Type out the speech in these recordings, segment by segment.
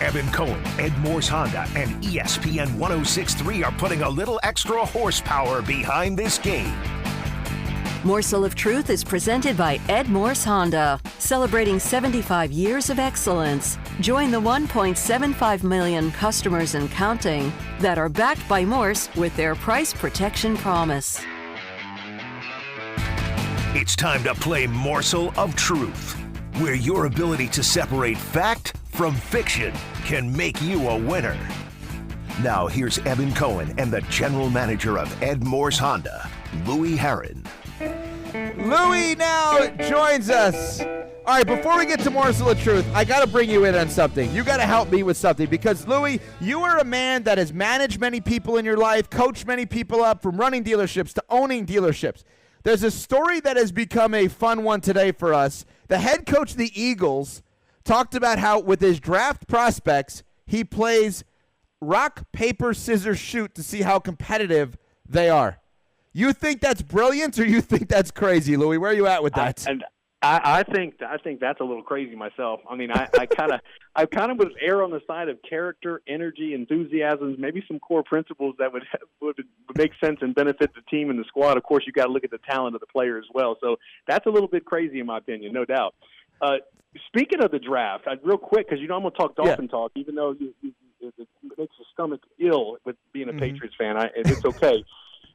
Evan Cohen, Ed Morse Honda, and ESPN 106.3 are putting a little extra horsepower behind this game. Morsel of Truth is presented by Ed Morse Honda, celebrating 75 years of excellence. Join the 1.75 million customers and counting that are backed by Morse with their price protection promise. It's time to play Morsel of Truth, where your ability to separate fact from fiction can make you a winner. Now here's Evan Cohen and the general manager of Ed Morse Honda, Louis Herron. Louis now joins us. All right, before we get to Morsel of Truth, I got to bring you in on something. You got to help me with something because, Louis, you are a man that has managed many people in your life, coached many people up from running dealerships to owning dealerships. There's a story that has become a fun one today for us. The head coach of the Eagles talked about how with his draft prospects, he plays rock, paper, scissors, shoot to see how competitive they are. You think that's brilliant or you think that's crazy, Louis? Where are you at with that? I think that's a little crazy myself. I mean, I kind of would err on the side of character, energy, enthusiasm, maybe some core principles that would make sense and benefit the team and the squad. Of course, you got to look at the talent of the player as well. So that's a little bit crazy in my opinion, no doubt. Speaking of the draft, real quick, because I'm going to talk Dolphin talk, even though it makes your stomach ill with being a Patriots fan. It's okay.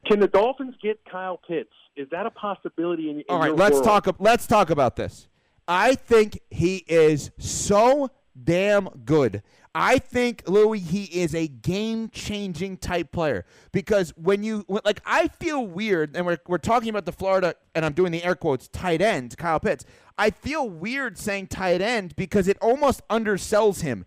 Can the Dolphins get Kyle Pitts? Is that a possibility in All right, your let's world? Let's talk about this. I think he is so damn good. I think, Louis, he is a game-changing type player because I feel weird, and we're talking about the Florida, and I'm doing the air quotes, tight end, Kyle Pitts. I feel weird saying tight end because it almost undersells him.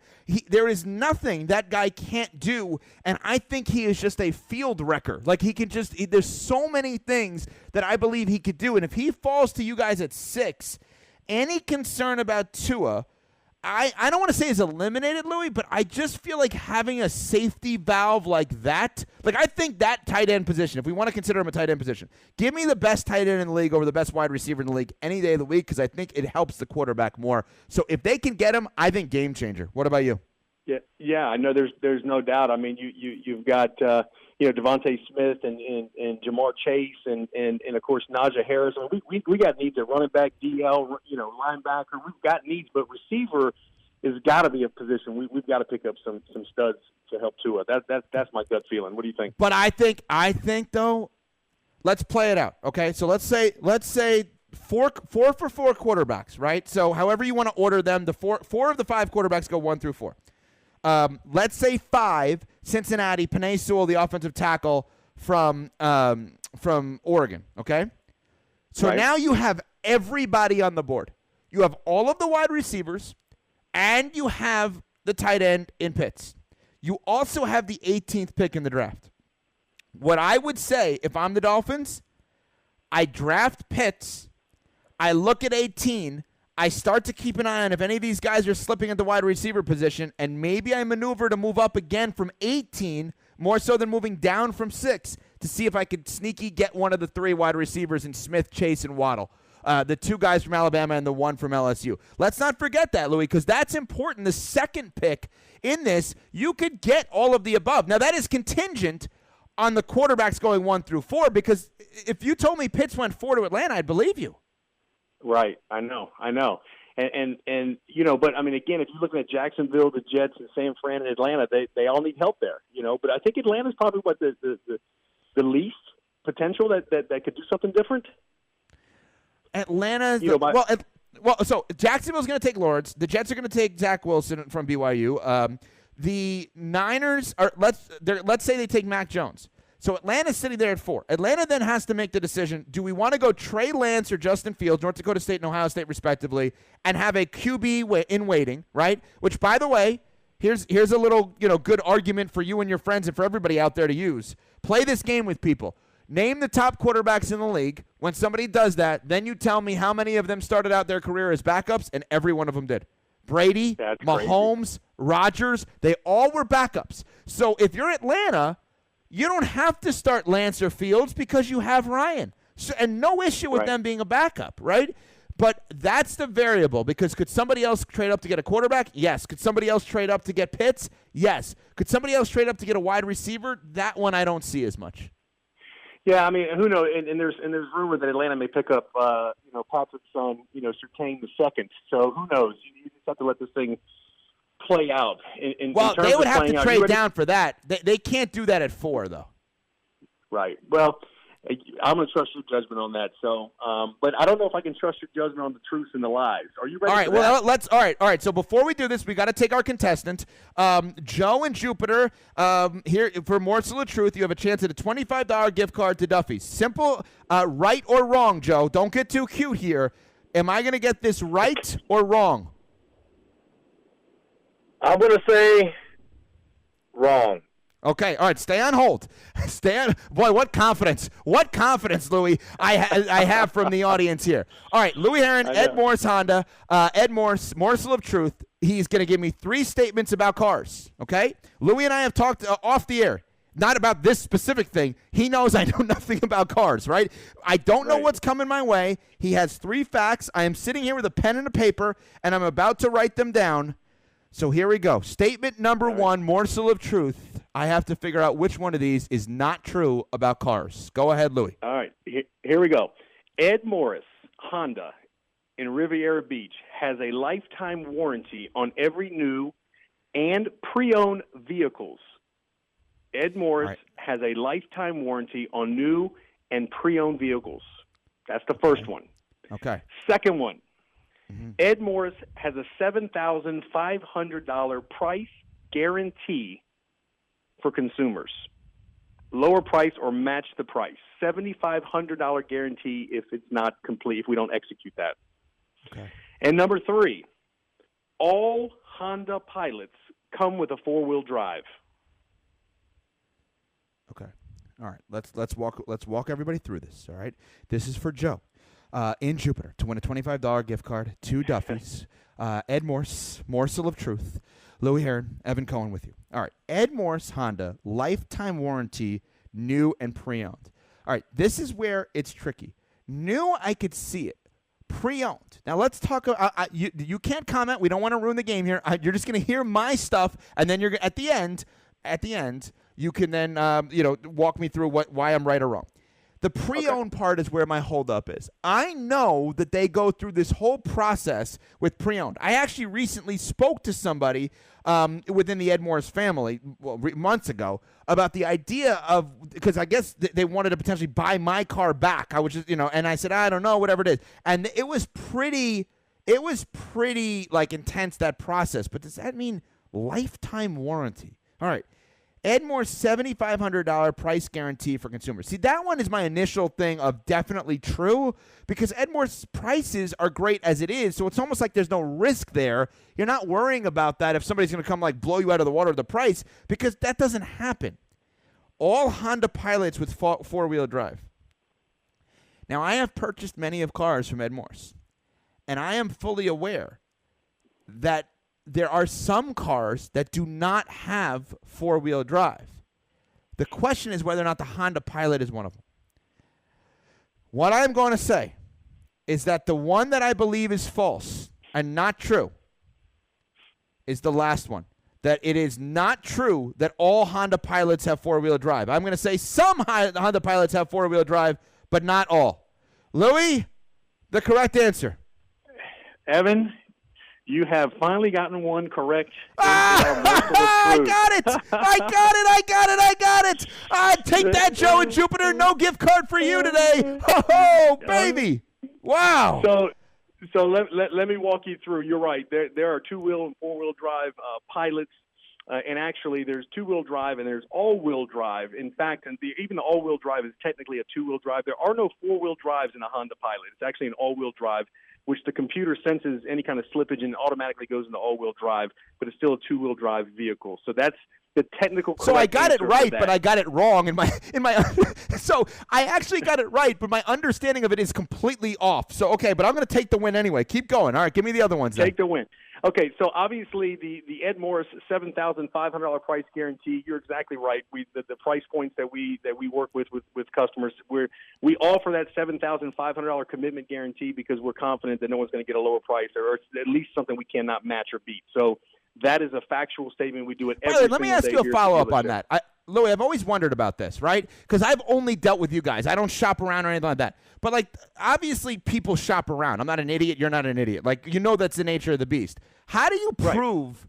There is nothing that guy can't do, and I think he is just a field wrecker. Like, there's so many things that I believe he could do, and if he falls to you guys at 6, any concern about Tua, I don't want to say is eliminated, Louis, but I just feel like having a safety valve like that, I think that tight end position, if we want to consider him a tight end position, give me the best tight end in the league over the best wide receiver in the league any day of the week because I think it helps the quarterback more. So if they can get him, I think game changer. What about you? Yeah, I know there's no doubt. I mean, you've got Devontae Smith and Jamar Chase and of course Najee Harris. I mean, we got needs at running back, DL, linebacker. We've got needs, but receiver has got to be a position we've got to pick up some studs to help Tua. That's my gut feeling. What do you think? But I think though, let's play it out. Okay, so let's say four for 4 quarterbacks, right? So however you want to order them, the four of the 5 quarterbacks go 1 through 4. Let's say 5, Cincinnati, Penei Sewell, the offensive tackle from Oregon, okay? So right. Now you have everybody on the board. You have all of the wide receivers, and you have the tight end in Pitts. You also have the 18th pick in the draft. What I would say, if I'm the Dolphins, I draft Pitts, I look at 18, I start to keep an eye on if any of these guys are slipping at the wide receiver position, and maybe I maneuver to move up again from 18, more so than moving down from 6, to see if I could sneaky get one of the 3 wide receivers in Smith, Chase, and Waddle. The 2 guys from Alabama and the 1 from LSU. Let's not forget that, Louis, because that's important. The second pick in this, you could get all of the above. Now, that is contingent on the quarterbacks going 1 through 4, because if you told me Pitts went 4 to Atlanta, I'd believe you. Right, I know, and but I mean, again, if you're looking at Jacksonville, the Jets, and San Fran, and Atlanta, they all need help there, But I think Atlanta's probably the least potential that could do something different. Atlanta, so Jacksonville's going to take Lawrence. The Jets are going to take Zach Wilson from BYU. The Niners are let's say they take Mac Jones. So Atlanta's sitting there at 4. Atlanta then has to make the decision, do we want to go Trey Lance or Justin Fields, North Dakota State and Ohio State respectively, and have a QB in waiting, right? Which, by the way, here's a little good argument for you and your friends and for everybody out there to use. Play this game with people. Name the top quarterbacks in the league. When somebody does that, then you tell me how many of them started out their career as backups, and every one of them did. Brady, Mahomes, Rodgers, they all were backups. So if you're Atlanta, you don't have to start Lance or Fields because you have Ryan. So, and no issue with them being a backup, right? But that's the variable, because could somebody else trade up to get a quarterback? Yes. Could somebody else trade up to get Pitts? Yes. Could somebody else trade up to get a wide receiver? That one I don't see as much. Yeah, I mean, who knows? And there's rumor that Atlanta may pick up, Patrick's son, Surtain the second. So who knows? You just have to let this thing play out. Well, they would have to trade down for that. They can't do that at 4, though. Right. Well, I'm going to trust your judgment on that. So, but I don't know if I can trust your judgment on the truths and the lies. Are you ready? All right. For Well, that? All right. So before we do this, we got to take our contestant, Joe and Jupiter. Here for Morsel of Truth, you have a chance at a $25 gift card to Duffy's. Simple, right or wrong, Joe. Don't get too cute here. Am I going to get this right or wrong? I'm going to say wrong. Okay, all right, stay on hold. Boy, what confidence. What confidence, Louis, I have from the audience here. All right, Louis Heron, Ed Morse Honda, Ed Morse, Morsel of Truth. He's going to give me 3 statements about cars, okay? Louis and I have talked off the air, not about this specific thing. He knows I know nothing about cars, right? I don't know what's coming my way. He has 3 facts. I am sitting here with a pen and a paper, and I'm about to write them down. So here we go. Statement number 1, Morsel of Truth. I have to figure out which one of these is not true about cars. Go ahead, Louis. All right, here we go. Ed Morse Honda in Riviera Beach has a lifetime warranty on every new and pre-owned vehicles. Ed Morse has a lifetime warranty on new and pre-owned vehicles. That's the first one. Okay. Second one. Ed Morse has a $7,500 price guarantee for consumers. Lower price or match the price. $7,500 guarantee if it's not complete, if we don't execute that. Okay. And number 3, all Honda Pilots come with a 4-wheel drive. Okay. All right. Let's walk everybody through this. All right. This is for Joe. In Jupiter to win a $25 gift card to Duffy's. Ed Morse, Morsel of Truth, Louis Heron, Evan Cohen with you. All right. Ed Morse Honda, lifetime warranty, new and pre-owned. All right. This is where it's tricky. New, I could see it. Pre-owned. Now let's talk. You can't comment. We don't want to ruin the game here. You're just going to hear my stuff, and then you're at the end. You can then walk me through why I'm right or wrong. The pre-owned part is where my holdup is. I know that they go through this whole process with pre-owned. I actually recently spoke to somebody within the Ed Morse family months ago about the idea of, because I guess they wanted to potentially buy my car back. I was just, and I said, I don't know, whatever it is. And it was pretty like intense, that process. But does that mean lifetime warranty? All right. Ed Morse $7,500 price guarantee for consumers. See, that one is my initial thing of definitely true, because Ed Morse prices are great as it is, so it's almost like there's no risk there. You're not worrying about that if somebody's going to come like blow you out of the water with the price, because that doesn't happen. All Honda Pilots with 4-wheel drive. Now, I have purchased many of cars from Ed Morse, and I am fully aware that there are some cars that do not have 4-wheel drive. The question is whether or not the Honda Pilot is one of them. What I'm going to say is that the one that I believe is false and not true is the last one. That it is not true that all Honda Pilots have 4-wheel drive. I'm going to say some Honda Pilots have 4-wheel drive, but not all. Louis, the correct answer. Evan, you have finally gotten one correct. I got it! Take that, Joe and Jupiter. No gift card for you today. Oh, baby. Wow. So let me walk you through. You're right. There are 2-wheel and 4-wheel drive Pilots. And actually, there's 2-wheel drive and there's all-wheel drive. In fact, even the all-wheel drive is technically a 2-wheel drive. There are no 4-wheel drives in a Honda Pilot. It's actually an all-wheel drive, which the computer senses any kind of slippage and automatically goes into all-wheel drive, but it's still a 2-wheel drive vehicle. So that's the technical. So I got it answer for right, that. but I got it wrong in my. So I actually got it right, but my understanding of it is completely off. So okay, but I'm going to take the win anyway. Keep going. All right, give me the other ones. Take the win. Okay, so obviously the Ed Morse $7,500 price guarantee. You're exactly right. The price points that we work with customers, we offer that $7,500 commitment guarantee because we're confident that no one's going to get a lower price, or at least something we cannot match or beat. So that is a factual statement. We do it every Let me single ask day you a here at the follow up on dealership. that. Louis, I've always wondered about this, right? Because I've only dealt with you guys. I don't shop around or anything like that. But, like, obviously people shop around. I'm not an idiot. You're not an idiot. Like, you know that's the nature of the beast. How do you prove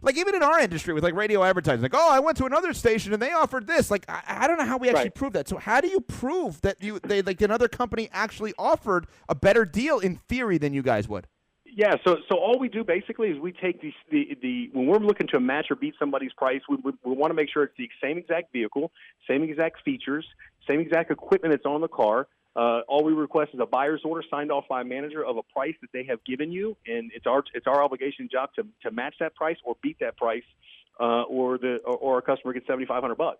like, even in our industry with, like, radio advertising, like, oh, I went to another station and they offered this. Like, I don't know how we actually prove that. So how do you prove that they like another company actually offered a better deal in theory than you guys would? Yeah, so all we do basically is we take the when we're looking to match or beat somebody's price, we want to make sure it's the same exact vehicle, same exact features, same exact equipment that's on the car. All we request is a buyer's order signed off by a manager of a price that they have given you, and it's our obligation job to match that price or beat that price, or a customer gets $7,500.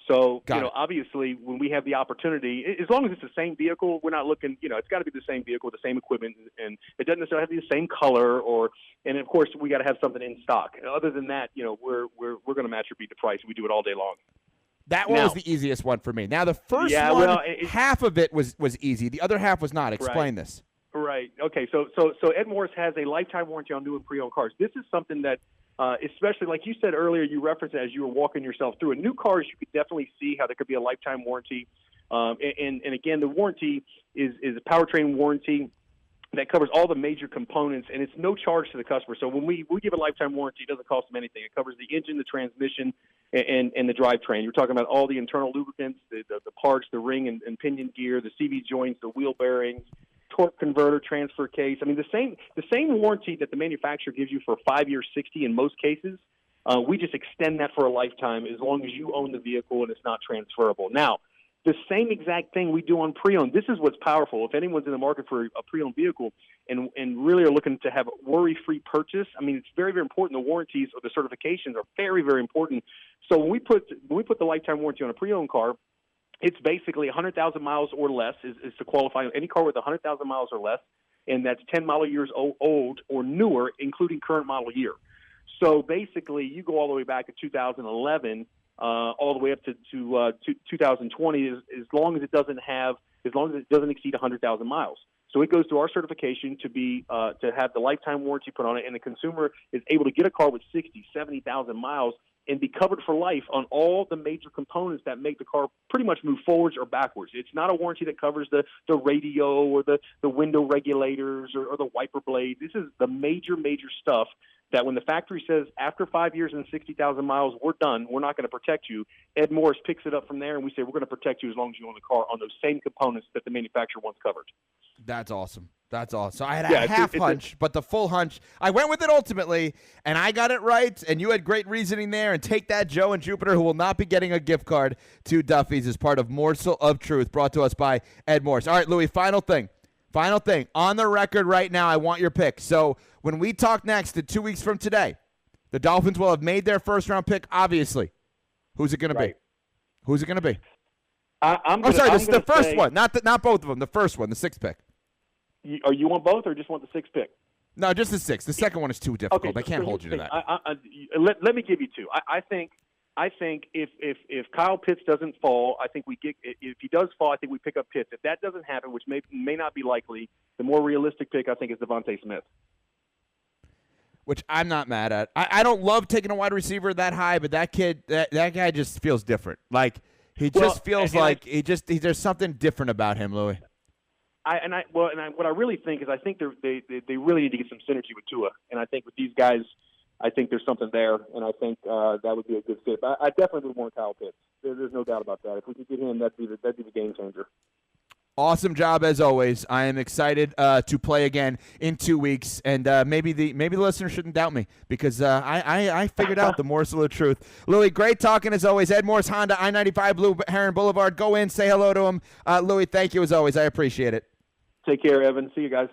So, obviously, when we have the opportunity, as long as it's the same vehicle, we're not looking, it's got to be the same vehicle, the same equipment, and it doesn't necessarily have to be the same color, and of course, we got to have something in stock. Other than that, we're going to match or beat the price. We do it all day long. That one was the easiest one for me. Now, the first one, half of it was easy. The other half was not. Explain this. Right. Okay. So Ed Morse has a lifetime warranty on new and pre-owned cars. This is something that, especially like you said earlier, you referenced it as you were walking yourself through. In new cars, you could definitely see how there could be a lifetime warranty. And again, the warranty is a powertrain warranty that covers all the major components, and it's no charge to the customer. So when we give a lifetime warranty, it doesn't cost them anything. It covers the engine, the transmission, and the drivetrain. You're talking about all the internal lubricants, the parts, the ring and pinion gear, the CV joints, the wheel bearings, torque converter, transfer case. I mean, the same warranty that the manufacturer gives you for 5 years, 60 in most cases, we just extend that for a lifetime as long as you own the vehicle and it's not transferable. Now, the same exact thing we do on pre-owned. This is what's powerful. If anyone's in the market for a pre-owned vehicle and really are looking to have a worry-free purchase, I mean, it's very, very important. The warranties or the certifications are very, very important. So when we put the lifetime warranty on a pre-owned car, it's basically 100,000 miles or less is to qualify. Any car with 100,000 miles or less, and that's 10 model years old or newer, including current model year. So basically, you go all the way back to 2011. All the way up to 2020, as long as it doesn't exceed 100,000 miles. So it goes through our certification to have the lifetime warranty put on it, and the consumer is able to get a car with 60, 70,000 miles and be covered for life on all the major components that make the car pretty much move forwards or backwards. It's not a warranty that covers the radio or the window regulators or the wiper blades. This is the major stuff that when the factory says after 5 years and 60,000 miles, we're done, we're not going to protect you, Ed Morse picks it up from there, and we say we're going to protect you as long as you own the car on those same components that the manufacturer wants covered. That's awesome. That's awesome. So I had a half hunch, but the full hunch, I went with it ultimately, and I got it right, and you had great reasoning there. And take that, Joe and Jupiter, who will not be getting a gift card to Duffy's as part of Morsel of Truth, brought to us by Ed Morse. All right, Louis, final thing. On the record right now, I want your pick. So when we talk next in 2 weeks from today, the Dolphins will have made their first-round pick, obviously. Who's it going to be? Who's it going to be? The first one, not both of them, the first one, the sixth pick. You want both or just want the sixth pick? No, just the sixth. The second one is too difficult. Okay, I can't hold you to that. Let me give you two. I think if Kyle Pitts doesn't fall, I think if he does fall, I think we pick up Pitts. If that doesn't happen, which may not be likely, the more realistic pick I think is Devontae Smith. Which I'm not mad at. I don't love taking a wide receiver that high, but that kid, that guy just feels different. Like there's something different about him, Louis. What I really think is I think they really need to get some synergy with Tua, and I think with these guys, I think there's something there, and I think that would be a good fit. But I definitely would want Kyle Pitts. There's no doubt about that. If we could get him, that'd be the game changer. Awesome job as always. I am excited to play again in 2 weeks, and maybe the listener shouldn't doubt me because I figured out the morsel of truth. Louis, great talking as always. Ed Morse Honda, I-95 Blue Heron Boulevard. Go in, say hello to him. Louis, thank you as always. I appreciate it. Take care, Evan. See you guys.